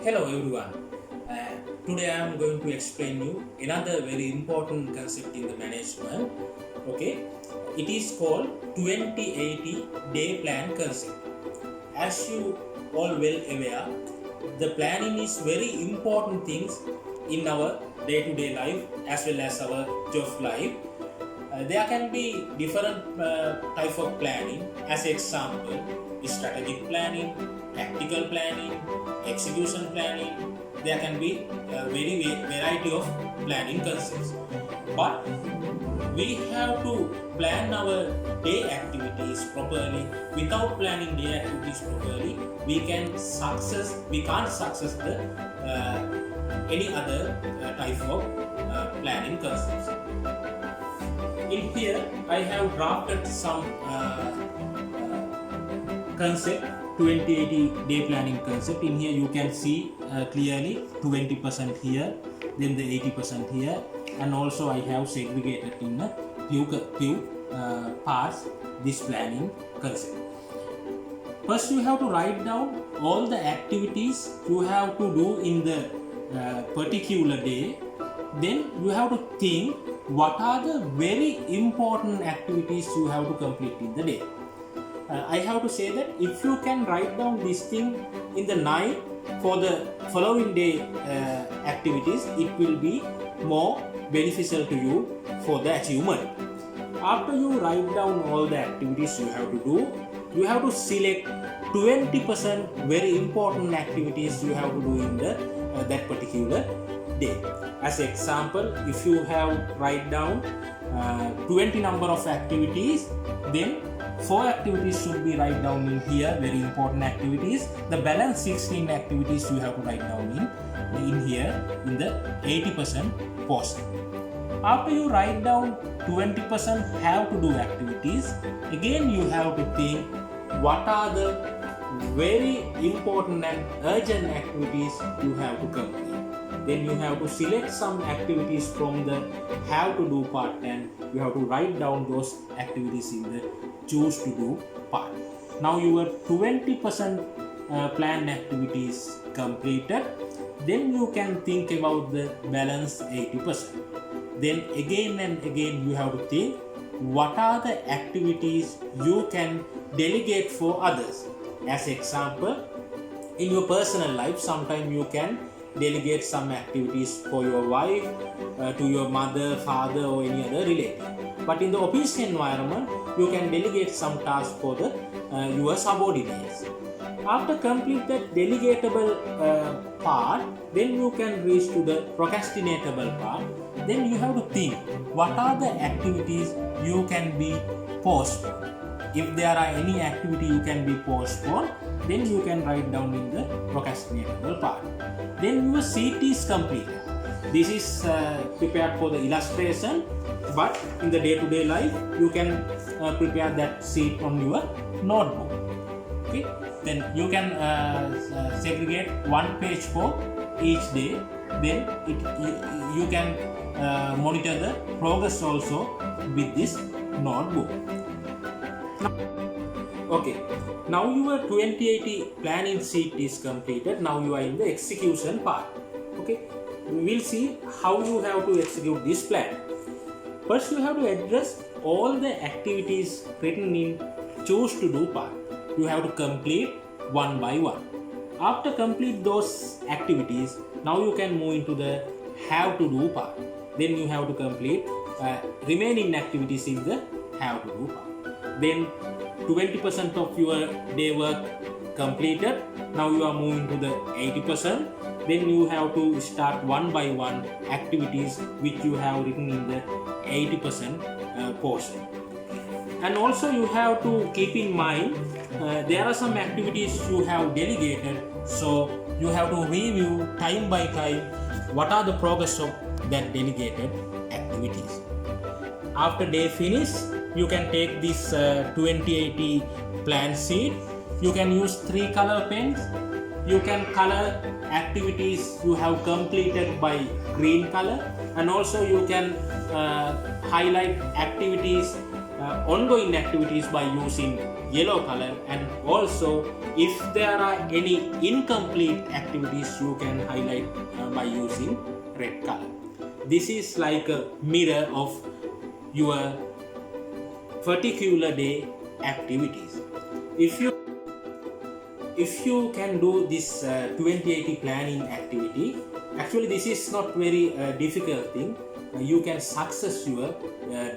Hello everyone. Today I am going to explain you another very important concept in the management. Okay, it is called 2080 day plan concept. As you all well aware, the planning is very important things in our day-to-day life as well as our job life. There can be different type of planning. As example, strategic planning, tactical planning, execution planning. There can be a very variety of planning concepts. But we have to plan our day activities properly. Without planning day activities properly, we can't success the any other type of planning concepts. In here, I have drafted some concept 2080 day planning concept. In here you can see clearly 20% here, then the 80% here, and also I have segregated in a few parts this planning concept. First you have to write down all the activities you have to do in the particular day. Then you have to think what are the very important activities you have to complete in the day. I have to say that if you can write down this thing in the night for the following day activities, it will be more beneficial to you for the achievement. After you write down all the activities you have to do, you have to select 20% very important activities you have to do in the that particular day. As example, if you have write down 20 number of activities, then 4 activities should be write down in here, very important activities. The balance 16 activities you have to write down in here in the 80% portion. After you write down 20% have to do activities, again you have to think what are the very important and urgent activities you have to complete. Then you have to select some activities from the have to do part and you have to write down those activities in the choose to do part. Now your 20% planned activities completed, then you can think about the balance 80%. Then again and again you have to think what are the activities you can delegate for others. As example, in your personal life, sometimes you can delegate some activities for your wife, to your mother, father, or any other relative. But in the office environment, you can delegate some tasks for the your subordinates. After complete that delegatable part, then you can reach to the procrastinatable part. Then you have to think what are the activities you can be postponed. If there are any activity you can be postponed, then you can write down in the procrastinatable part. Then your sheet is completed. This is prepared for the illustration, but in the day-to-day life, you can prepare that sheet on your notebook. Okay. Then you can segregate one page for each day. Then you can monitor the progress also with this notebook. Okay, now your 2080 planning sheet is completed. Now you are in the execution part. Okay, we will see how you have to execute this plan. First, you have to address all the activities written in choose to do part. You have to complete one by one. After complete those activities, now you can move into the have to do part. Then you have to complete remaining activities in the have to do part. Then 20% of your day work completed. Now you are moving to the 80%. Then you have to start one by one activities which you have written in the 80% portion. And also you have to keep in mind there are some activities you have delegated, so you have to review time by time what are the progress of that delegated activities. After day finish, you can take this 2080 plan sheet. You can use 3 color pens. You can color activities you have completed by green color, and also you can highlight activities, ongoing activities by using yellow color, and also if there are any incomplete activities you can highlight by using red color. This is like a mirror of your particular day activities. If you can do this 2080 planning activity, actually this is not very difficult thing. You can success your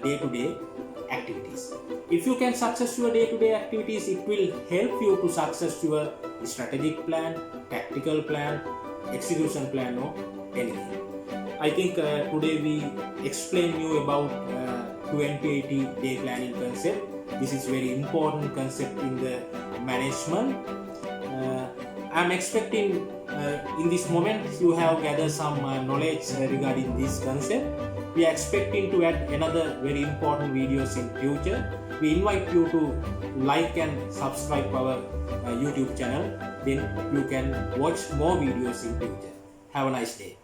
day-to-day activities. If you can success your day-to-day activities, it will help you to success your strategic plan, tactical plan, execution plan, or anything. I think today we explain you about 2080 day planning concept. This is very important concept in the management. I'm expecting in this moment you have gathered some knowledge regarding this concept. We are expecting to add another very important videos in future. We invite you to like and subscribe our YouTube channel. Then you can watch more videos in future. Have a nice day.